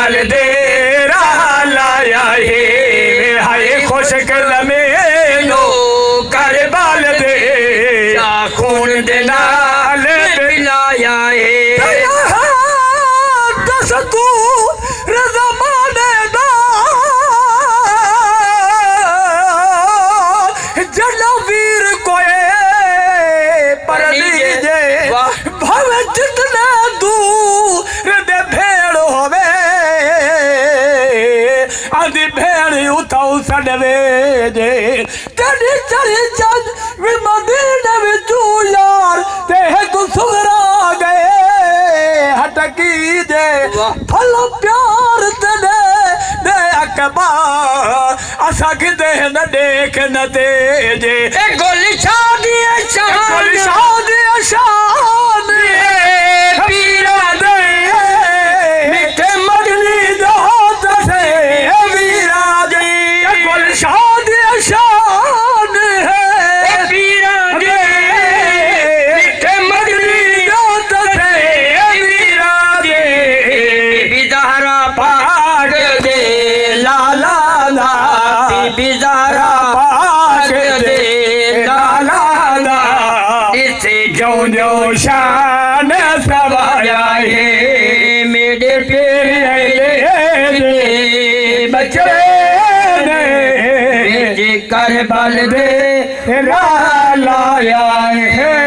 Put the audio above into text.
بال دے راہ لایا ہے ہائے خوش کلمے لو کر بال دے خون دے نال پلایا ہے دس تو رضامانے دا جڑا ویر کوئے پر لیجے بھاوے جتنا دور دے بھیڑ ہوئے آدھی بھیڑ اتھاؤ سڑوے جے تیری چڑی جج وی مدینے وی جو یار تے تو سغرا گئے ہٹکی جے پھلو پیار تنے دے اکبار اسا کدے نہ دیکھ نہ تیجے گل شادی شان گل شادی شان پیرا دے میٹھے مگنی دوت سے ویرا جی گل شادی شان ہے پیرا دے میٹھے مگنی دوت سے ویرا جی بی زہرا پاک دے لالا لا بی زہرا پاک دے لالا لا اسے جو جو شان سوایا ہے میرے پیرے بچے نے کر بال دے راہ لایا ہے